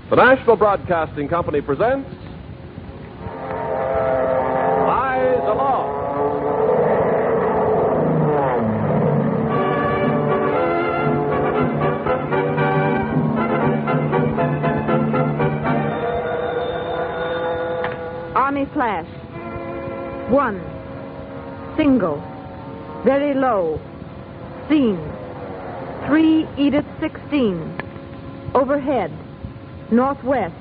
The National Broadcasting Company presents Eyes Aloft. Army flash. 1. Single. Very low. Scene. 3 Edith 16. Overhead. Northwest.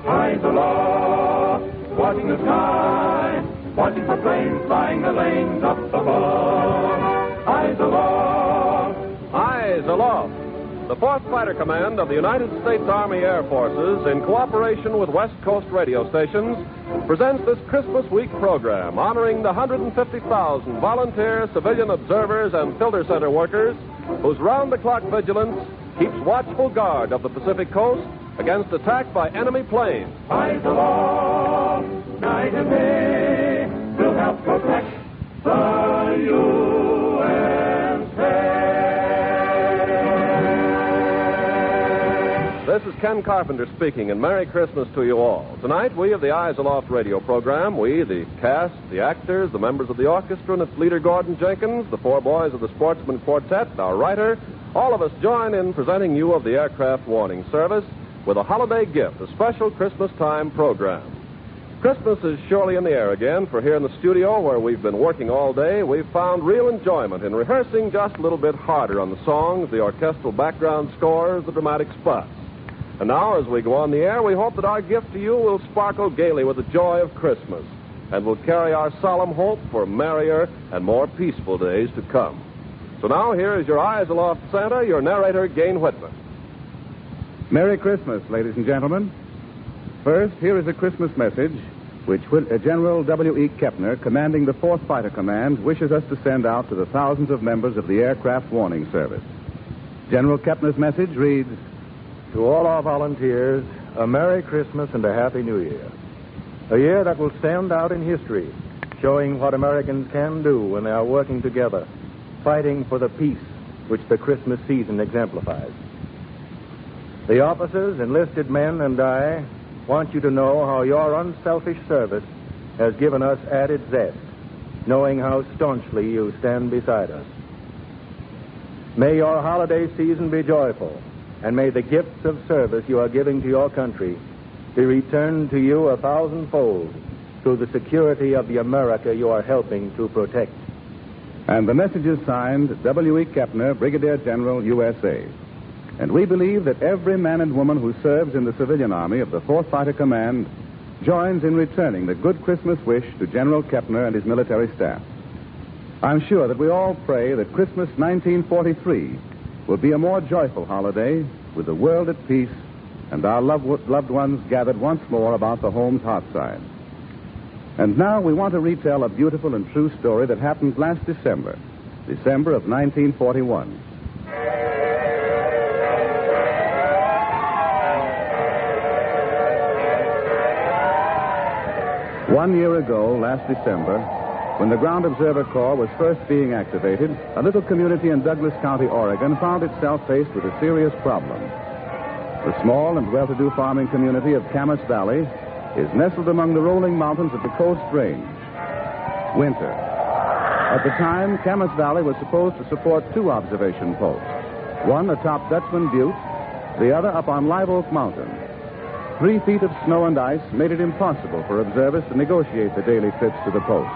Eyes aloft, watching the sky, watching for planes flying the lanes up above. Eyes aloft. Eyes Aloft. The 4th Fighter Command of the United States Army Air Forces, in cooperation with West Coast radio stations, presents this Christmas Week program honoring the 150,000 volunteer civilian observers and filter center workers whose round-the-clock vigilance keeps watchful guard of the Pacific coast against attack by enemy planes. Eyes aloft, night and day, will help protect the USA. This is Ken Carpenter speaking, and Merry Christmas to you all. Tonight, we of the Eyes Aloft radio program, we, the cast, the actors, the members of the orchestra, and its leader, Gordon Jenkins, the 4 boys of the Sportsman Quartet, our writer, all of us join in presenting you of the Aircraft Warning Service with a holiday gift, a special Christmas time program. Christmas is surely in the air again, for here in the studio where we've been working all day, we've found real enjoyment in rehearsing just a little bit harder on the songs, the orchestral background scores, the dramatic spots. And now, as we go on the air, we hope that our gift to you will sparkle gaily with the joy of Christmas and will carry our solemn hope for merrier and more peaceful days to come. So now, here is your Eyes Aloft Santa, your narrator, Gain Whitman. Merry Christmas, ladies and gentlemen. First, here is a Christmas message which General W.E. Kepner, commanding the 4th Fighter Command, wishes us to send out to the thousands of members of the Aircraft Warning Service. General Kepner's message reads, "To all our volunteers, a Merry Christmas and a Happy New Year. A year that will stand out in history, showing what Americans can do when they are working together, fighting for the peace which the Christmas season exemplifies. The officers, enlisted men, and I want you to know how your unselfish service has given us added zest, knowing how staunchly you stand beside us. May your holiday season be joyful, and may the gifts of service you are giving to your country be returned to you 1,000-fold through the security of the America you are helping to protect." And the message is signed W.E. Kepner, Brigadier General, USA. And we believe that every man and woman who serves in the civilian army of the 4th Fighter Command joins in returning the good Christmas wish to General Kepner and his military staff. I'm sure that we all pray that Christmas 1943 will be a more joyful holiday with the world at peace and our loved ones gathered once more about the home's hearthside. And now we want to retell a beautiful and true story that happened last December of 1941. One year ago, last December, when the Ground Observer Corps was first being activated, a little community in Douglas County, Oregon, found itself faced with a serious problem. The small and well-to-do farming community of Camas Valley is nestled among the rolling mountains of the Coast Range. Winter. At the time, Camas Valley was supposed to support 2 observation posts, one atop Dutchman Butte, the other up on Live Oak Mountain. 3 feet of snow and ice made it impossible for observers to negotiate the daily trips to the post.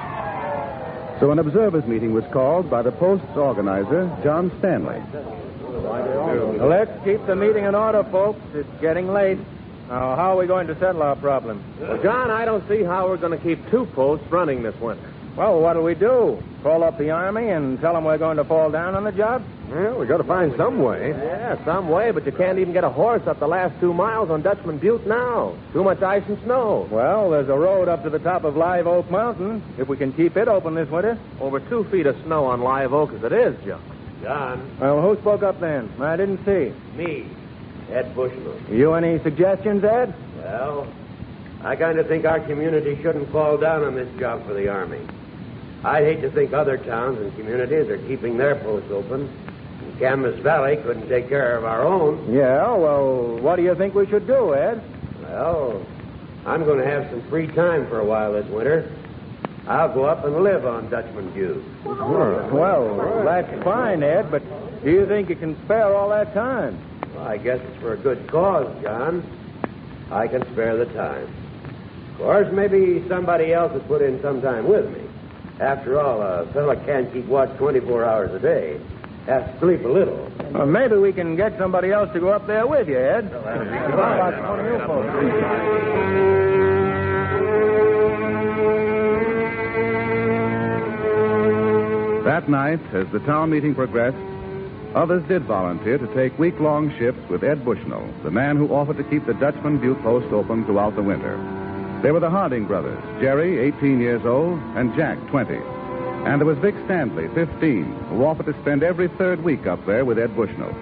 So an observers' meeting was called by the post's organizer, John Stanley. Let's keep the meeting in order, folks. It's getting late. Now, how are we going to settle our problem? Well, John, I don't see how we're going to keep 2 posts running this winter. Well, what'll we do? Call up the Army and tell them we're going to fall down on the job? Well, we got to find some way. Yeah, some way, but you can't even get a horse up the last 2 miles on Dutchman Butte now. Too much ice and snow. Well, there's a road up to the top of Live Oak Mountain, if we can keep it open this winter. Over 2 feet of snow on Live Oak as it is, John. John. Well, who spoke up then? I didn't see. Me, Ed Bushman. You any suggestions, Ed? Well, I kind of think our community shouldn't fall down on this job for the Army. I'd hate to think other towns and communities are keeping their posts open Camas Valley couldn't take care of our own. Yeah, well, what do you think we should do, Ed? Well, I'm going to have some free time for a while this winter. I'll go up and live on Dutchman Butte. Well, that's fine, Ed, but do you think you can spare all that time? Well, I guess it's for a good cause, John. I can spare the time. Of course, maybe somebody else will put in some time with me. After all, a fella can't keep watch 24 hours a day. Has to sleep a little. Well, maybe we can get somebody else to go up there with you, Ed. That night, as the town meeting progressed, others did volunteer to take week-long shifts with Ed Bushnell, the man who offered to keep the Dutchman Butte post open throughout the winter. They were the Harding brothers, Jerry, 18 years old, and Jack, 20. And there was Vic Stanley, 15, who offered to spend every third week up there with Ed Bushnell.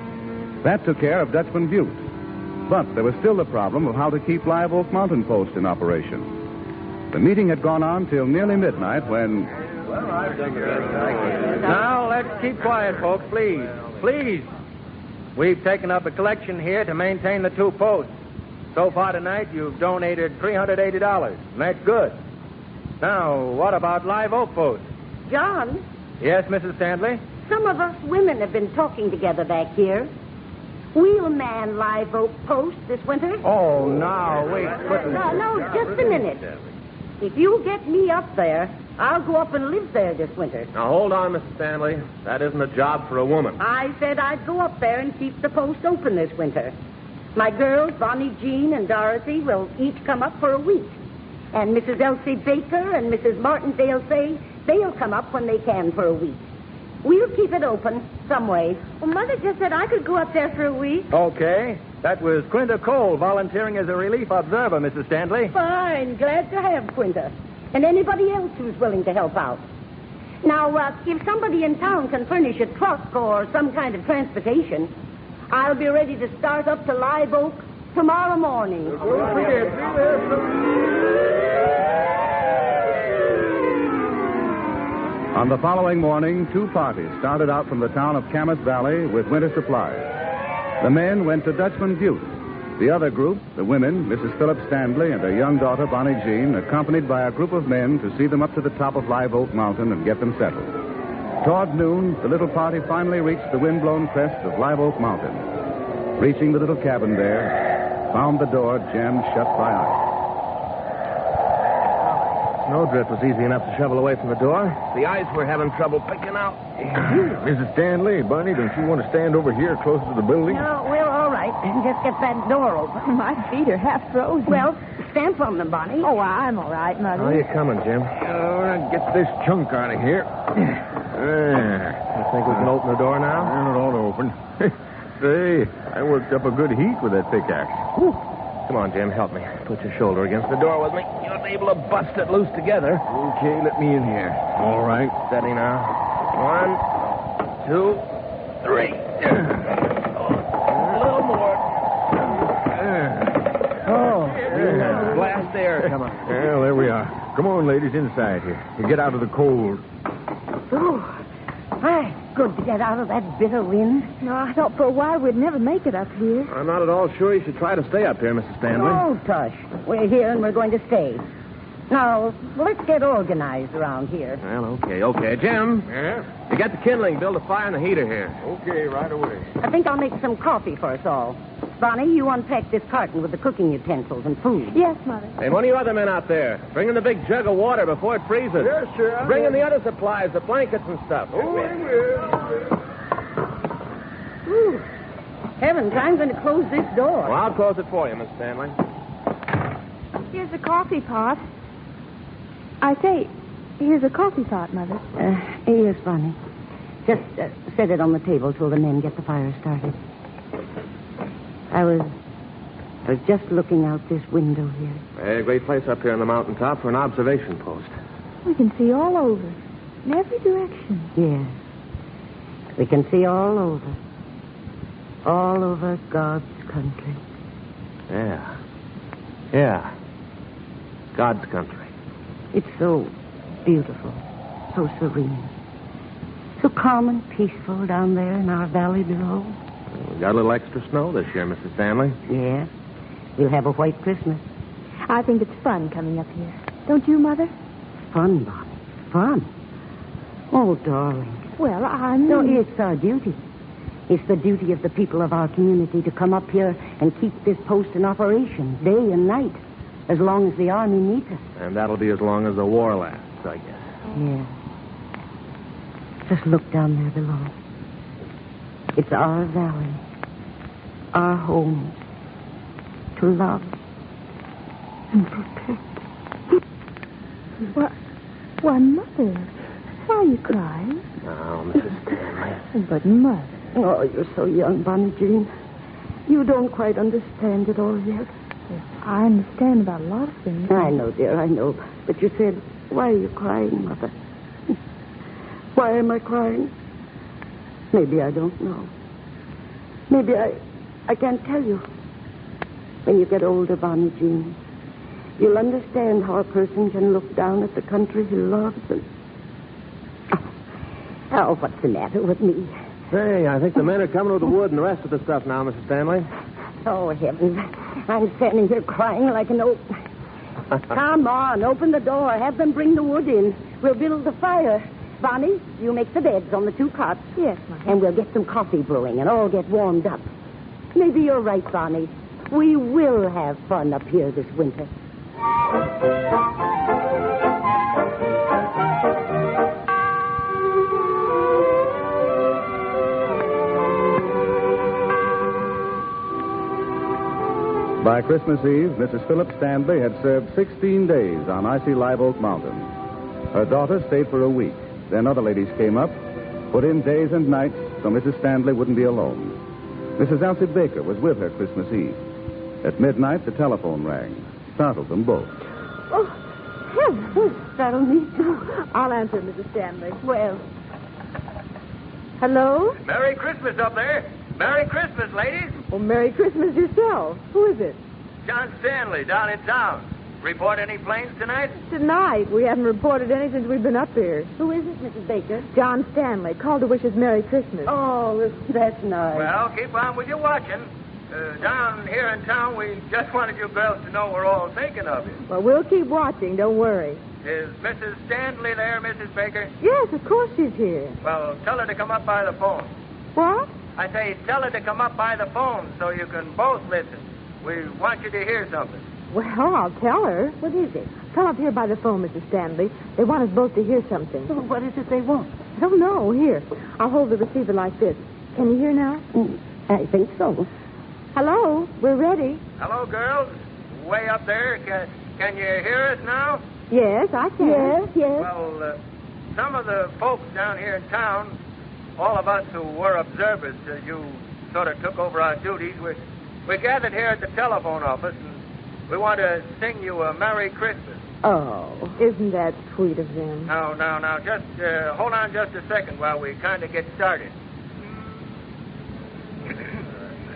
That took care of Dutchman Butte. But there was still the problem of how to keep Live Oak Mountain Post in operation. The meeting had gone on till nearly midnight when... Now, let's keep quiet, folks, please. Please. We've taken up a collection here to maintain the two posts. So far tonight, you've donated $380, and that's good. Now, what about Live Oak Post? John, Yes, Mrs. Stanley? some of us women have been talking together back here. We'll man Live Oak Post this winter. Oh, now, wait. No, just a minute. If you get me up there, I'll go up and live there this winter. Now, hold on, Mrs. Stanley. That isn't a job for a woman. I said I'd go up there and keep the post open this winter. My girls, Bonnie Jean and Dorothy, will each come up for a week. And Mrs. Elsie Baker and Mrs. Martindale say they'll come up when they can for a week. We'll keep it open some way. Well, Mother just said I could go up there for a week. Okay. That was Quinta Cole volunteering as a relief observer, Mrs. Stanley. Fine. Glad to have Quinta. And anybody else who's willing to help out. Now, if somebody in town can furnish a truck or some kind of transportation, I'll be ready to start up to Live Oak tomorrow morning. On the following morning, two parties started out from the town of Camas Valley with winter supplies. The men went to Dutchman Butte. The other group, the women, Mrs. Philip Stanley and her young daughter, Bonnie Jean, accompanied by a group of men to see them up to the top of Live Oak Mountain and get them settled. Toward noon, the little party finally reached the wind-blown crest of Live Oak Mountain. Reaching the little cabin there, found the door jammed shut by ice. Snowdrift was easy enough to shovel away from the door. The ice we're having trouble picking out. Mrs. Stanley, Bunny, don't you want to stand over here closer to the building? No, we're all right. Just get that door open. My feet are half frozen. Well, stamp on them, Bonnie. Oh, I'm all right, Mother. How are you coming, Jim? Get this chunk out of here. You think we can open the door now? It ought to open. Say, I worked up a good heat with that pickaxe. Whew. Come on, Jim, help me. Put your shoulder against the door with me. You'll be able to bust it loose together. Okay, let me in here. All right. Steady now. 1, 2, 3. A little more. Blast air. Come on. Well, there we are. Come on, ladies, inside here. You get out of the cold. Oh, my, good to get out of that bitter wind. No, I thought for a while we'd never make it up here. I'm not at all sure you should try to stay up here, Mrs. Stanley. Oh, tush. We're here and we're going to stay. Now, let's get organized around here. Well, okay. Jim, Yeah? you got the kindling. Build a fire in the heater here. Okay, right away. I think I'll make some coffee for us all. Bonnie, you unpack this carton with the cooking utensils and food. Yes, Mother. Hey, one of you other men out there, bring in the big jug of water before it freezes. Yes, sir. Bring in the other supplies, the blankets and stuff. Ooh. Heavens, I'm going to close this door. Well, I'll close it for you, Miss Stanley. Here's the coffee pot. I say, here's a coffee pot, Mother. Yes, Bonnie. Just set it on the table till the men get the fire started. I was just looking out this window here. Hey, great place up here on the mountaintop for an observation post. We can see all over, in every direction. Yes. We can see all over. All over God's country. Yeah. God's country. It's so beautiful, so serene, So calm and peaceful down there in our valley below. We got a little extra snow this year, Mrs. Stanley. Yeah. We'll have a white Christmas. I think it's fun coming up here. Don't you, Mother? Fun, Bonnie. Fun. Oh, darling. Well, I mean... No, it's our duty. It's the duty of the people of our community to come up here and keep this post in operation day and night, as long as the army needs us. And that'll be as long as the war lasts, I guess. Yeah. Just look down there below. It's our valley, our home, to love and protect. Why, Mother, why are you crying? Oh, Mrs. Stanley. But, Mother... Oh, you're so young, Bonnie Jean. You don't quite understand it all yet. I understand about a lot of things. I know, dear, I know. But you said, why are you crying, Mother? Why am I crying? Maybe I don't know. Maybe I can't tell you. When you get older, Bonnie Jean, you'll understand how a person can look down at the country he loves and... Oh, what's the matter with me? Say, I think the men are coming with the wood and the rest of the stuff now, Mrs. Stanley. Oh, heavens. I'm standing here crying like an oak. Come on, open the door. Have them bring the wood in. We'll build the fire. Bonnie, you make the beds on the 2 cots. Yes, Mother. And we'll get some coffee brewing and all get warmed up. Maybe you're right, Bonnie. We will have fun up here this winter. By Christmas Eve, Mrs. Philip Stanley had served 16 days on icy Live Oak Mountain. Her daughter stayed for a week. Then other ladies came up, put in days and nights so Mrs. Stanley wouldn't be alone. Mrs. Elsie Baker was with her Christmas Eve. At midnight, the telephone rang. Startled them both. Oh, heavens, startled me, too. I'll answer, Mrs. Stanley. Well. Hello? Merry Christmas up there. Merry Christmas, ladies. Well, Merry Christmas yourself. Who is it? John Stanley down in town. Report any planes tonight? Tonight. We haven't reported any since we've been up here. Who is it, Mrs. Baker? John Stanley. Called to wish us Merry Christmas. Oh, that's nice. Well, keep on with your watching. Down here in town, we just wanted you girls to know we're all thinking of you. Well, we'll keep watching. Don't worry. Is Mrs. Stanley there, Mrs. Baker? Yes, of course she's here. Well, tell her to come up by the phone. What? I say, tell her to come up by the phone so you can both listen. We want you to hear something. Well, I'll tell her. What is it? Come up here by the phone, Mrs. Stanley. They want us both to hear something. Well, what is it they want? I don't know. Here. I'll hold the receiver like this. Can you hear now? I think so. Hello. We're ready. Hello, girls. Way up there. Can you hear us now? Yes, I can. Yes. Well, some of the folks down here in town, all of us who were observers, you sort of took over our duties. We gathered here at the telephone office, and we want to sing you a Merry Christmas. Oh, isn't that sweet of them? Now, just hold on just a second while we kind of get started.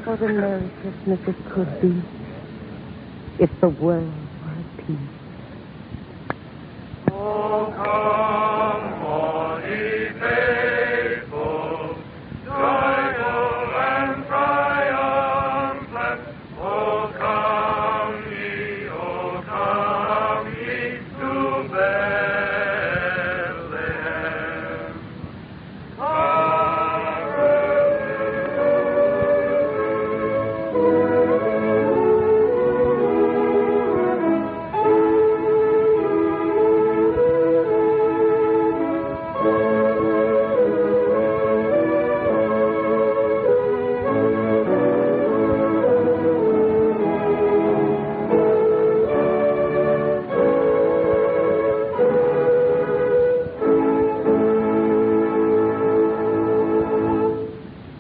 What a Merry Christmas it could be if the world were at peace. Oh, come, all ye faithful, joyful and triumphant. Oh, come ye to Bethlehem.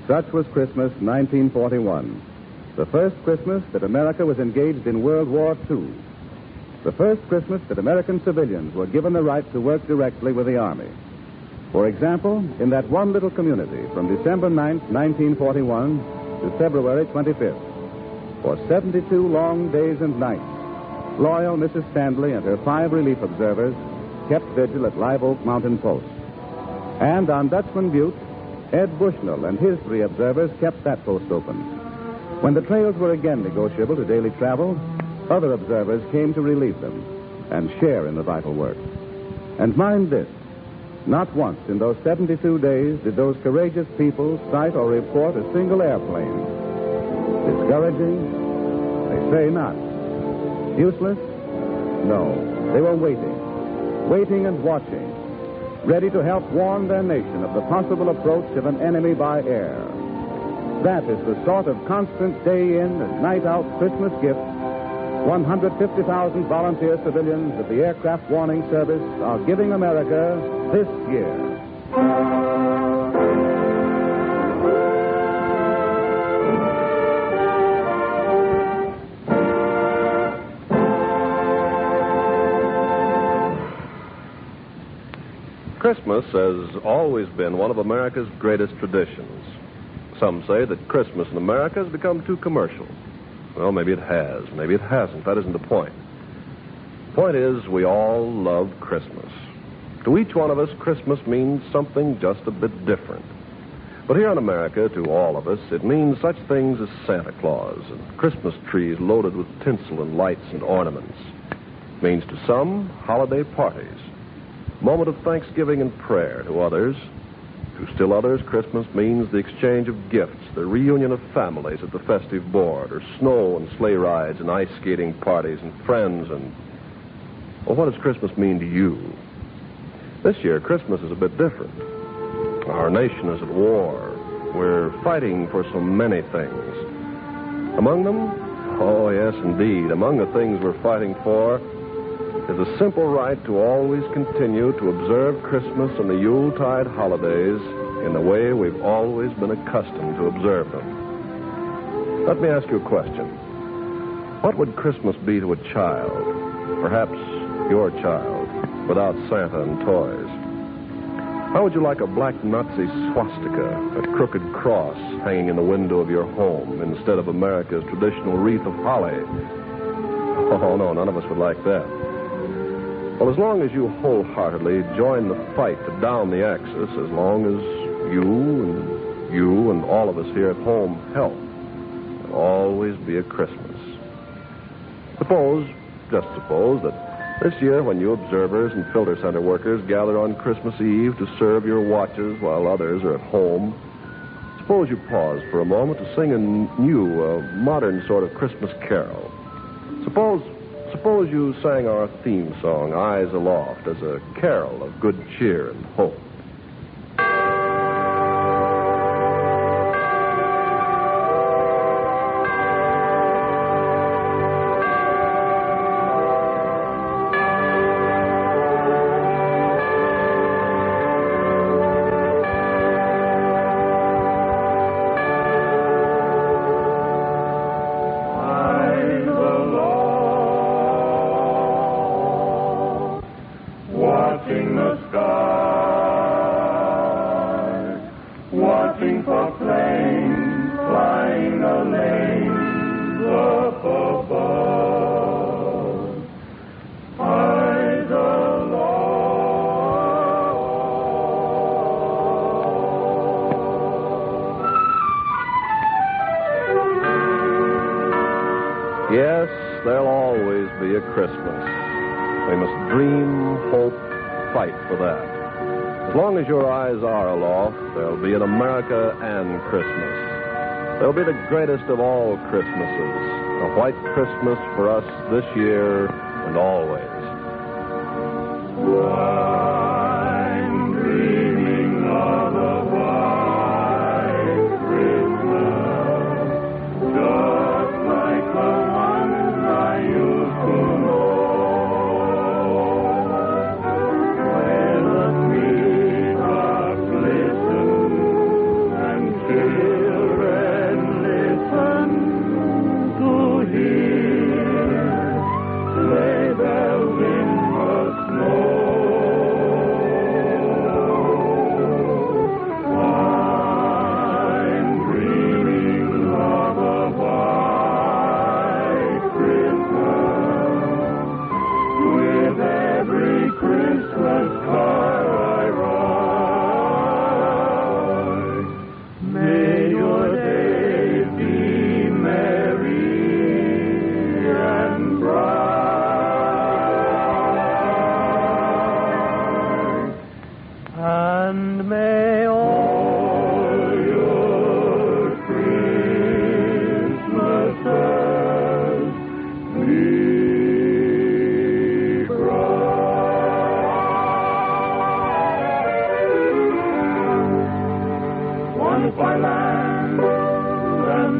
Such was Christmas 1941, the first Christmas that America was engaged in World War II, the first Christmas that American civilians were given the right to work directly with the Army. For example, in that one little community from December 9th, 1941 to February 25th, for 72 long days and nights, loyal Mrs. Stanley and her 5 relief observers kept vigil at Live Oak Mountain Post. And on Dutchman Butte, Ed Bushnell and his 3 observers kept that post open. When the trails were again negotiable to daily travel, other observers came to relieve them and share in the vital work. And mind this, not once in those 72 days did those courageous people sight or report a single airplane. Discouraging? They say not. Useless? No. They were waiting and watching, ready to help warn their nation of the possible approach of an enemy by air. That is the sort of constant day in and night out Christmas gift 150,000 volunteer civilians of the Aircraft Warning Service are giving America this year. Christmas has always been one of America's greatest traditions. Some say that Christmas in America has become too commercial. Well, maybe it has. Maybe it hasn't. That isn't the point. The point is, we all love Christmas. To each one of us, Christmas means something just a bit different. But here in America, to all of us, it means such things as Santa Claus and Christmas trees loaded with tinsel and lights and ornaments. It means to some, holiday parties, moment of thanksgiving and prayer. To others, to still others, Christmas means the exchange of gifts, the reunion of families at the festive board, or snow and sleigh rides and ice skating parties and friends and... Well, what does Christmas mean to you? This year, Christmas is a bit different. Our nation is at war. We're fighting for so many things. Among them, oh, yes, indeed, among the things we're fighting for is a simple right to always continue to observe Christmas and the Yuletide holidays in the way we've always been accustomed to observe them. Let me ask you a question. What would Christmas be to a child, perhaps your child, without Santa and toys? How would you like a black Nazi swastika, a crooked cross hanging in the window of your home instead of America's traditional wreath of holly? Oh, no, none of us would like that. Well, as long as you wholeheartedly join the fight to down the Axis, as long as you and all of us here at home help, there'll always be a Christmas. Just suppose that this year when you observers and filter center workers gather on Christmas Eve to serve your watches while others are at home, suppose you pause for a moment to sing a new, modern sort of Christmas carol. Suppose you sang our theme song, Eyes Aloft, as a carol of good cheer and hope. Yes, there'll always be a Christmas. We must dream, hope, fight for that. As long as your eyes are aloft, there'll be an America and Christmas. There'll be the greatest of all Christmases, a white Christmas for us this year and always. I'm dreaming of a white Christmas, just like the one I used to know, where the treetops glisten and children listen to hear sleigh bells in the snow.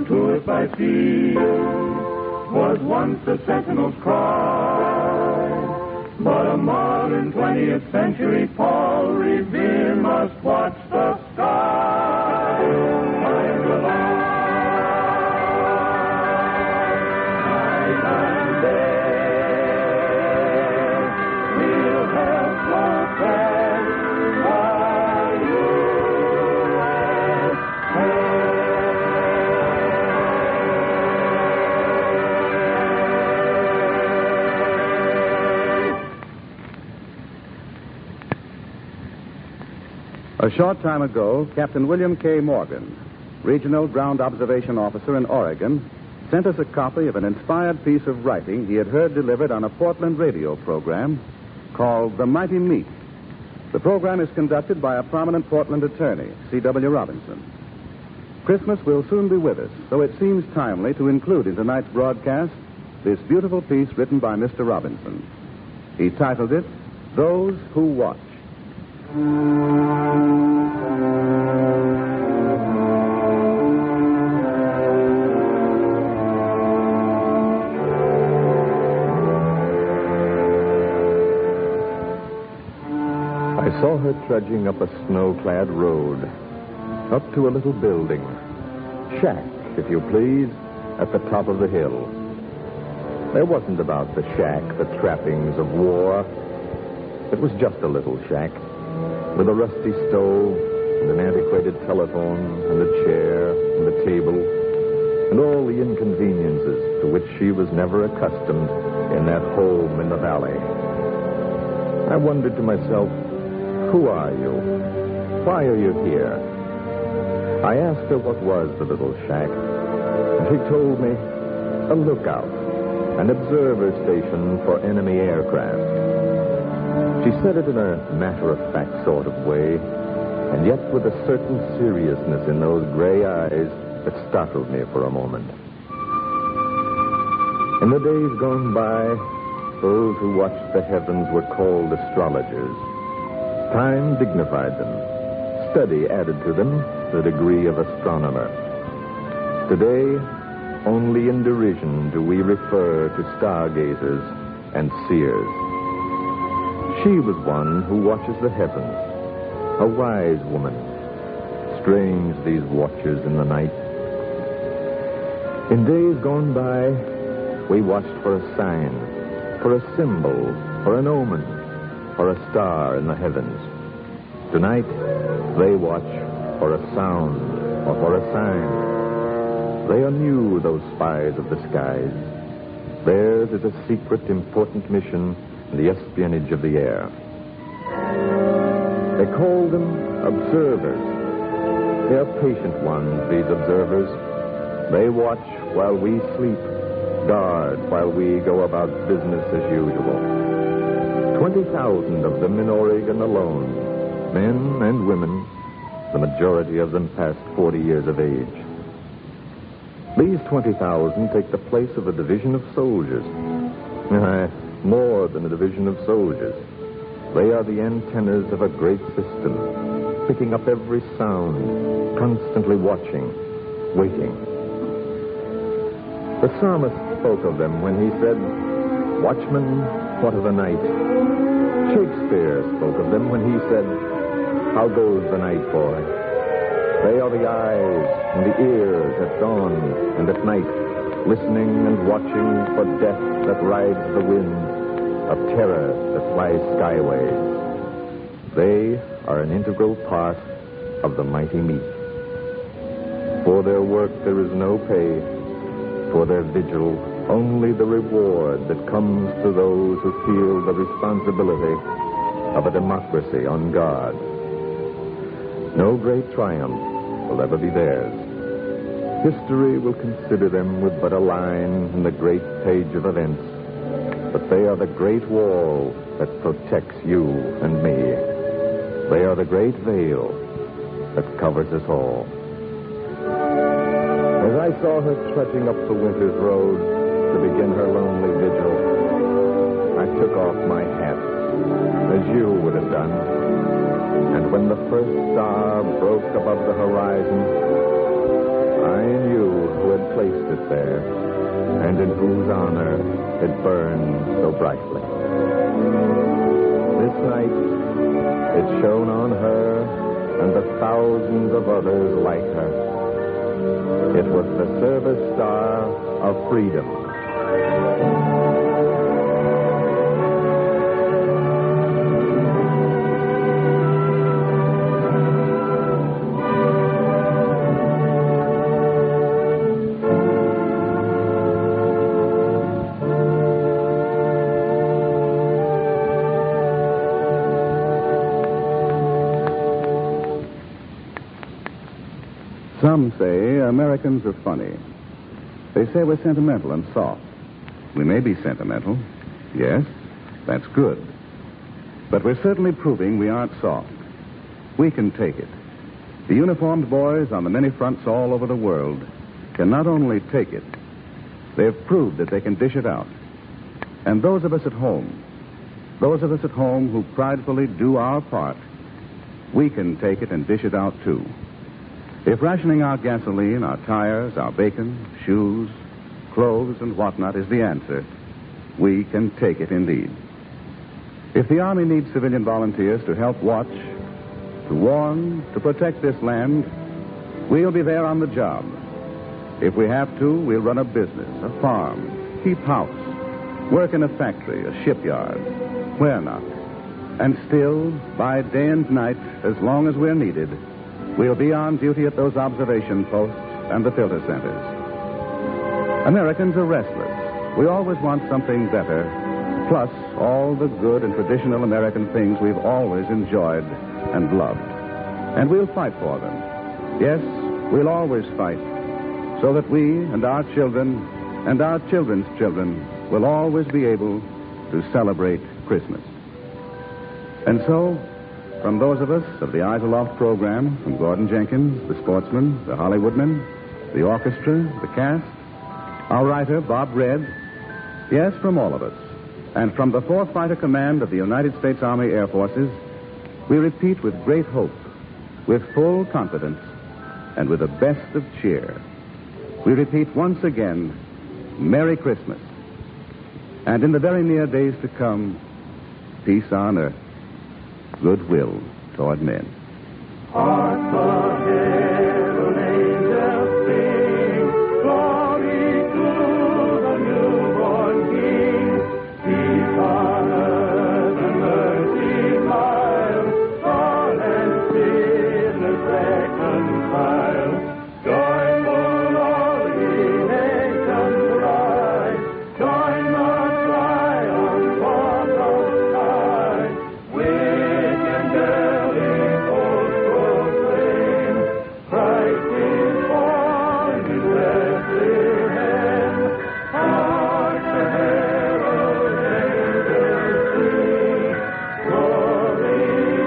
to it by sea was once a sentinel's cry. But a modern 20th century Paul Revere must watch the sky. Fires aloft, night and day, we'll help protect the A short time ago, Captain William K. Morgan, Regional Ground Observation Officer in Oregon, sent us a copy of an inspired piece of writing he had heard delivered on a Portland radio program called The Mighty Meat. The program is conducted by a prominent Portland attorney, C.W. Robinson. Christmas will soon be with us, so it seems timely to include in tonight's broadcast this beautiful piece written by Mr. Robinson. He titled it, Those Who Watch. I saw her trudging up a snow-clad road, up to a little building, shack, if you please, at the top of the hill. There wasn't about the shack the trappings of war. It was just a little shack, with a rusty stove and an antiquated telephone and a chair and a table and all the inconveniences to which she was never accustomed in that home in the valley. I wondered to myself, who are you? Why are you here? I asked her what was the little shack, and she told me a lookout, an observer station for enemy aircraft. She said it in a matter-of-fact sort of way, and yet with a certain seriousness in those gray eyes that startled me for a moment. In the days gone by, those who watched the heavens were called astrologers. Time dignified them. Study added to them the degree of astronomer. Today, only in derision do we refer to stargazers and seers. She was one who watches the heavens, a wise woman. Strange, these watchers in the night. In days gone by, we watched for a sign, for a symbol, for an omen, for a star in the heavens. Tonight, they watch for a sound or for a sign. They are new, those spies of the skies. Theirs is a secret, important mission in the espionage of the air. They call them observers. They are patient ones, these observers. They watch while we sleep, guard while we go about business as usual. 20,000 of them in Oregon alone, men and women, the majority of them past 40 years of age. These 20,000 take the place of a division of soldiers. More than a division of soldiers. They are the antennas of a great system, picking up every sound, constantly watching, waiting. The psalmist spoke of them when he said, "Watchmen, what of the night?" Shakespeare spoke of them when he said, "How goes the night, boy?" They are the eyes and the ears at dawn and at night, listening and watching for death that rides the winds, of terror that flies skyways. They are an integral part of the mighty meat. For their work there is no pay. For their vigil, only the reward that comes to those who feel the responsibility of a democracy on guard. No great triumph will ever be theirs. History will consider them with but a line in the great page of events. But they are the great wall that protects you and me. They are the great veil that covers us all. As I saw her trudging up the winter's road to begin her lonely vigil, I took off my hat, as you would have done. And when the first star broke above the horizon, I knew who had placed it there, and in whose honor it burns so brightly. This night, it shone on her and the thousands of others like her. It was the service star of freedom. Some say Americans are funny. They say we're sentimental and soft. We may be sentimental. Yes, that's good. But we're certainly proving we aren't soft. We can take it. The uniformed boys on the many fronts all over the world can not only take it, they have proved that they can dish it out. And those of us at home who pridefully do our part, we can take it and dish it out too. If rationing our gasoline, our tires, our bacon, shoes, clothes, and whatnot is the answer, we can take it indeed. If the Army needs civilian volunteers to help watch, to warn, to protect this land, we'll be there on the job. If we have to, we'll run a business, a farm, keep house, work in a factory, a shipyard, where not. And still, by day and night, as long as we're needed, we'll be on duty at those observation posts and the filter centers. Americans are restless. We always want something better, plus all the good and traditional American things we've always enjoyed and loved. And we'll fight for them. Yes, we'll always fight, so that we and our children and our children's children will always be able to celebrate Christmas. And so, from those of us of the Eyes Aloft program, from Gordon Jenkins, the sportsman, the Hollywoodman, the orchestra, the cast, our writer, Bob Red, yes, from all of us, and from the 4th Fighter Command of the United States Army Air Forces, we repeat with great hope, with full confidence, and with the best of cheer. We repeat once again, Merry Christmas. And in the very near days to come, peace on earth, goodwill toward men. Hark the herald angels sing, glory to the newborn King. Peace on earth and mercy mild, all and sinners reconciled. Joyful all ye nations rise, join the triumph of the sky. Christ is born in Bethlehem. Hark the herald angels sing, glory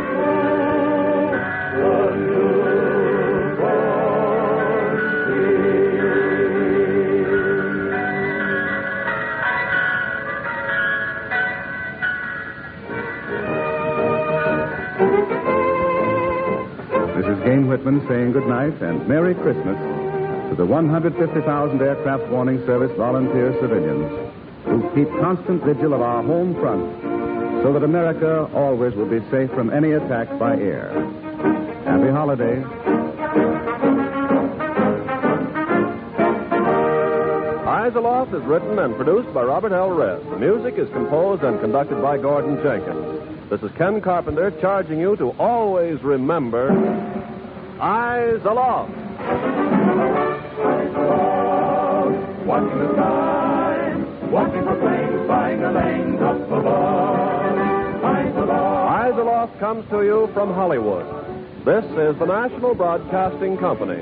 to the newborn This is Gain Whitman saying good night and Merry Christmas to the 150,000 Aircraft Warning Service volunteer civilians who keep constant vigil of our home front so that America always will be safe from any attack by air. Happy holidays. Eyes Aloft is written and produced by Robert L. Redd. The music is composed and conducted by Gordon Jenkins. This is Ken Carpenter charging you to always remember Eyes Aloft. Eyes aloft, watching the sky, watching for planes flying the lanes up above. Eyes aloft. Eyes Aloft comes to you from Hollywood. This is the National Broadcasting Company.